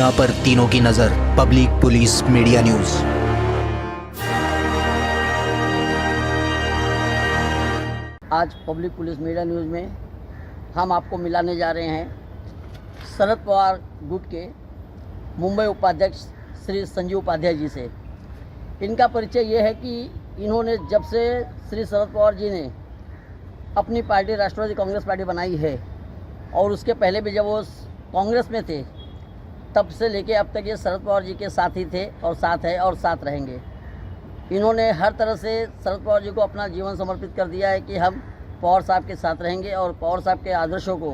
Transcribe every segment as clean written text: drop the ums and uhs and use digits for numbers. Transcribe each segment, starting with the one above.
घटना पर तीनों की नजर। Public police media news. आज पब्लिक पुलिस मीडिया न्यूज़ में हम आपको मिलाने जा रहे हैं शरद पवार गुट के मुंबई उपाध्यक्ष श्री संजीव उपाध्याय जी से। इनका परिचय ये है कि इन्होंने जब से श्री शरद पवार जी ने अपनी पार्टी राष्ट्रवादी कांग्रेस पार्टी बनाई है और उसके पहले भी जब वो कांग्रेस में थे तब से लेके अब तक ये शरद पवार जी के साथ ही थे और साथ है और साथ रहेंगे। इन्होंने हर तरह से शरद पवार जी को अपना जीवन समर्पित कर दिया है कि हम पवार साहब के साथ रहेंगे और पवार साहब के आदर्शों को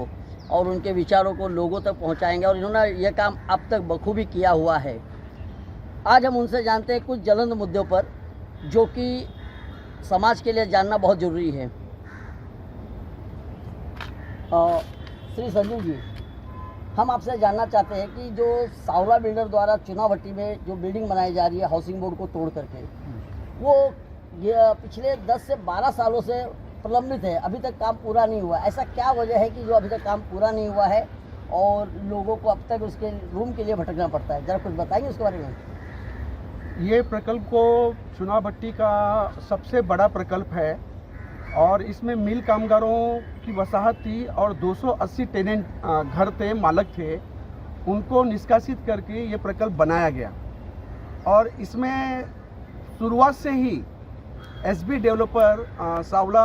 और उनके विचारों को लोगों तक पहुंचाएंगे और इन्होंने ये काम अब तक बखूबी किया हुआ है। आज हम उनसे जानते हैं कुछ ज्वलंत मुद्दों पर जो कि समाज के लिए जानना बहुत ज़रूरी है। श्री संजीव जी, हम आपसे जानना चाहते हैं कि जो सावला बिल्डर द्वारा चुनावटी में जो बिल्डिंग बनाई जा रही है हाउसिंग बोर्ड को तोड़ करके, वो ये पिछले 10 से 12 सालों से प्रलंबित है, अभी तक काम पूरा नहीं हुआ। ऐसा क्या वजह है कि जो अभी तक काम पूरा नहीं हुआ है और लोगों को अब तक उसके रूम के लिए भटकना पड़ता है? ज़रा कुछ बताएंगे उसके बारे में। ये प्रकल्प को चुनाव भट्टी का सबसे बड़ा प्रकल्प है और इसमें मिल कामगारों की वसाहत थी और 280 टेनेंट घर थे, मालक थे, उनको निष्कासित करके ये प्रकल्प बनाया गया। और इसमें शुरुआत से ही एसबी डेवलपर सावला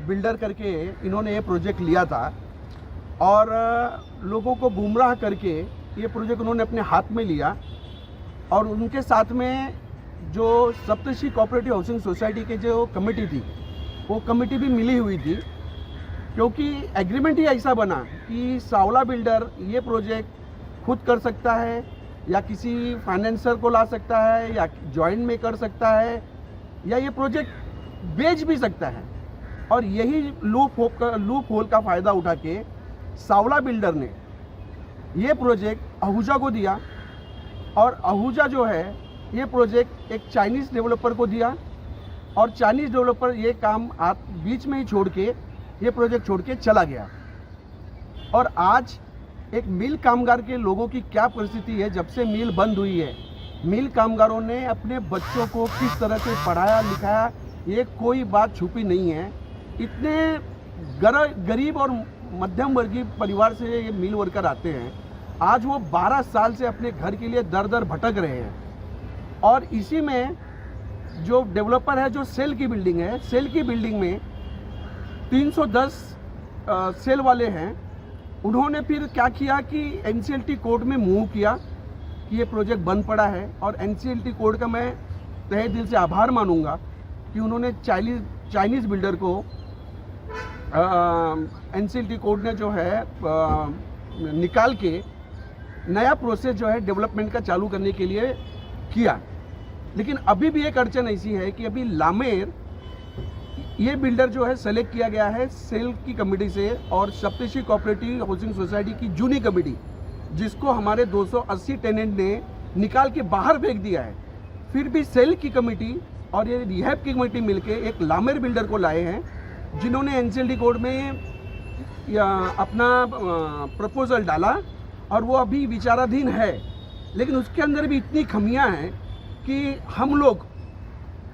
बिल्डर करके इन्होंने ये प्रोजेक्ट लिया था और लोगों को गुमराह करके ये प्रोजेक्ट उन्होंने अपने हाथ में लिया। और उनके साथ में जो सप्तऋषि कोऑपरेटिव हाउसिंग सोसाइटी के जो कमेटी थी वो कमेटी भी मिली हुई थी, क्योंकि एग्रीमेंट ही ऐसा बना कि सावला बिल्डर ये प्रोजेक्ट खुद कर सकता है या किसी फाइनेंसर को ला सकता है या जॉइंट में कर सकता है या ये प्रोजेक्ट बेच भी सकता है। और यही लूप होल का फ़ायदा उठा के सावला बिल्डर ने ये प्रोजेक्ट आहूजा को दिया और आहूजा जो है ये प्रोजेक्ट एक चाइनीज़ डेवलपर को दिया और चाइनीज़ डेवलपर ये काम बीच में ही छोड़ के ये प्रोजेक्ट छोड़ के चला गया। और आज एक मिल कामगार के लोगों की क्या परिस्थिति है, जब से मिल बंद हुई है, मिल कामगारों ने अपने बच्चों को किस तरह से पढ़ाया लिखाया, ये कोई बात छुपी नहीं है। इतने गरीब और मध्यम वर्गीय परिवार से ये मिल वर्कर आते हैं, आज वो 12 साल से अपने घर के लिए दर दर भटक रहे हैं। और इसी में जो डेवलपर है, जो सेल की बिल्डिंग है, सेल की बिल्डिंग में 310 सेल वाले हैं, उन्होंने फिर क्या किया कि एनसीएलटी कोर्ट में मूव किया कि ये प्रोजेक्ट बंद पड़ा है। और एनसीएलटी कोर्ट का मैं तहे दिल से आभार मानूंगा कि उन्होंने चाइनीज़ बिल्डर को एनसीएलटी कोर्ट ने जो है निकाल के नया प्रोसेस जो है डेवलपमेंट का चालू करने के लिए किया। लेकिन अभी भी एक अड़चन ऐसी है कि अभी लामेर ये बिल्डर जो है सेलेक्ट किया गया है सेल की कमेटी से और सप्तऋषि कोऑपरेटिव हाउसिंग सोसाइटी की जूनी कमेटी, जिसको हमारे 280 टेनेंट ने निकाल के बाहर फेंक दिया है। फिर भी सेल की कमेटी और ये रिहैब की कमेटी मिलके एक लामेर बिल्डर को लाए हैं, जिन्होंने एनसीएलटी कोर्ट में अपना प्रपोजल डाला और वो अभी विचाराधीन है। लेकिन उसके अंदर भी इतनी खमियां हैं कि हम लोग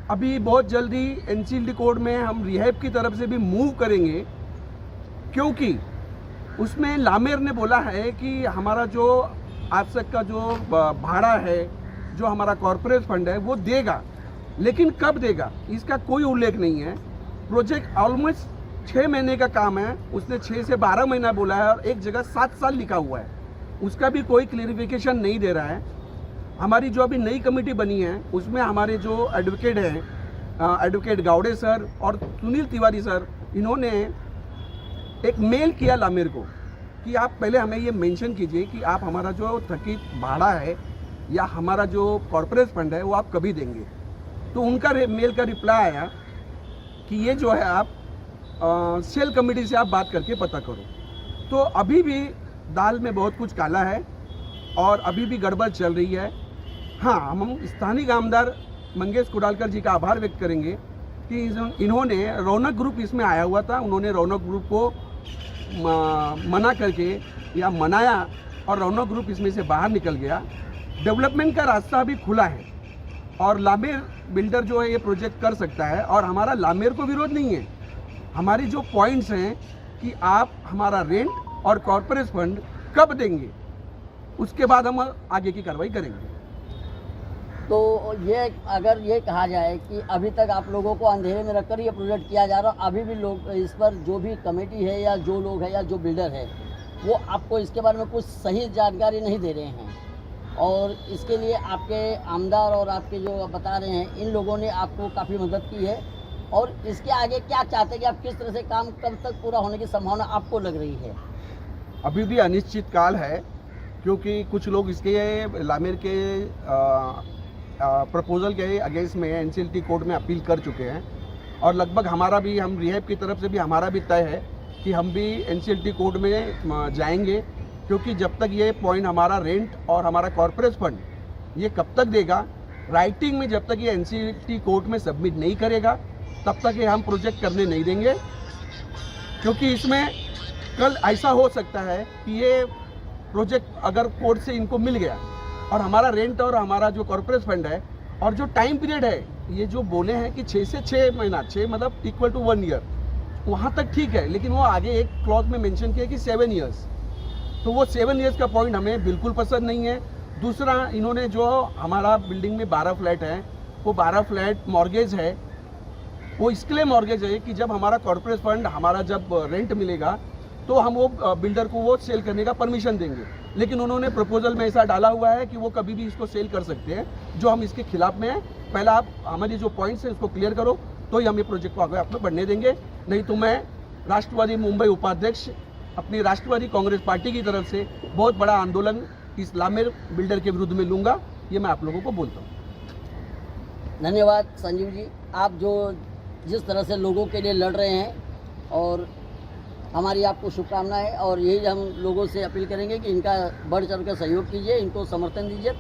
अभी बहुत जल्दी एनसीएलटी कोर्ट में हम रिहैब की तरफ से भी मूव करेंगे, क्योंकि उसमें लामेर ने बोला है कि हमारा जो आज तक का जो भाड़ा है, जो हमारा कॉर्पोरेट फंड है, वो देगा। लेकिन कब देगा इसका कोई उल्लेख नहीं है। प्रोजेक्ट ऑलमोस्ट 6 महीने का काम है, उसने 6 से 12 महीना बोला है और एक जगह 7 साल लिखा हुआ है, उसका भी कोई क्लियरिफिकेशन नहीं दे रहा है। हमारी जो अभी नई कमेटी बनी है उसमें हमारे जो एडवोकेट हैं, एडवोकेट गावड़े सर और सुनील तिवारी सर, इन्होंने एक मेल किया लामेर को कि आप पहले हमें ये मेंशन कीजिए कि आप हमारा जो थकित भाड़ा है या हमारा जो कॉर्पोरेट फंड है वो आप कभी देंगे। तो उनका मेल का रिप्लाई आया कि ये जो है आप सेल कमेटी से आप बात करके पता करो। तो अभी भी दाल में बहुत कुछ काला है और अभी भी गड़बड़ चल रही है। हाँ, हम स्थानीय आमदार मंगेश कुडालकर जी का आभार व्यक्त करेंगे कि इन्होंने रौनक ग्रुप इसमें आया हुआ था, उन्होंने रौनक ग्रुप को मना करके या मनाया और रौनक ग्रुप इसमें से बाहर निकल गया, डेवलपमेंट का रास्ता अभी खुला है और लामेर बिल्डर जो है ये प्रोजेक्ट कर सकता है और हमारा लामेर को विरोध नहीं है। हमारी जो पॉइंट्स हैं कि आप हमारा रेंट और कॉर्पोरेट फंड कब देंगे, उसके बाद हम आगे की कार्रवाई करेंगे। तो ये अगर ये कहा जाए कि अभी तक आप लोगों को अंधेरे में रखकर ये प्रोजेक्ट किया जा रहा, अभी भी लोग इस पर जो भी कमेटी है या जो लोग है या जो बिल्डर है वो आपको इसके बारे में कुछ सही जानकारी नहीं दे रहे हैं, और इसके लिए आपके आमदार और आपके जो बता रहे हैं इन लोगों ने आपको काफ़ी मदद की है, और इसके आगे क्या चाहते हैं कि आप किस तरह से काम कब तक पूरा होने की संभावना आपको लग रही है? अभी भी अनिश्चित काल है, क्योंकि कुछ लोग इसके लामेर के प्रपोजल के अगेंस्ट में एनसीएलटी कोर्ट में अपील कर चुके हैं, और लगभग हमारा भी, हम रिहैब की तरफ से भी हमारा भी तय है कि हम भी एनसीएलटी कोर्ट में जाएंगे, क्योंकि जब तक ये पॉइंट हमारा रेंट और हमारा कॉर्पोरेट फंड ये कब तक देगा, राइटिंग में जब तक ये एनसीएलटी कोर्ट में सबमिट नहीं करेगा तब तक ये हम प्रोजेक्ट करने नहीं देंगे। क्योंकि इसमें कल ऐसा हो सकता है कि ये प्रोजेक्ट अगर कोर्ट से इनको मिल गया और हमारा रेंट और हमारा जो कॉर्पोरेट फंड है और जो टाइम पीरियड है, ये जो बोले हैं कि 6 से 6 महीना, 6 मतलब इक्वल टू 1 ईयर, वहाँ तक ठीक है, लेकिन वो आगे एक क्लॉज में मेंशन किया कि 7 ईयर्स, तो वो 7 ईयर्स का पॉइंट हमें बिल्कुल पसंद नहीं है। दूसरा, इन्होंने जो हमारा बिल्डिंग में 12 फ्लैट हैं, वो 12 फ्लैट मॉर्गेज है, वो इसके लिए मॉर्गेज है कि जब हमारा कॉर्पोरेट फंड, हमारा जब रेंट मिलेगा तो हम वो बिल्डर को वो सेल करने का परमिशन देंगे, लेकिन उन्होंने प्रपोजल में ऐसा डाला हुआ है कि वो कभी भी इसको सेल कर सकते हैं, जो हम इसके खिलाफ में हैं। पहला आप हमारी जो पॉइंट्स हैं उसको क्लियर करो तो ही हम ये प्रोजेक्ट को आगे आप में बढ़ने देंगे, नहीं तो मैं राष्ट्रवादी मुंबई उपाध्यक्ष अपनी राष्ट्रवादी कांग्रेस पार्टी की तरफ से बहुत बड़ा आंदोलन इस लामेर बिल्डर के विरुद्ध में लूँगा, ये मैं आप लोगों को बोलता हूँ। धन्यवाद संजीव जी, आप जो जिस तरह से लोगों के लिए लड़ रहे हैं, और हमारी आपको शुभकामनाएं, और यही हम लोगों से अपील करेंगे कि इनका बढ़ चढ़ कर सहयोग कीजिए, इनको समर्थन दीजिए।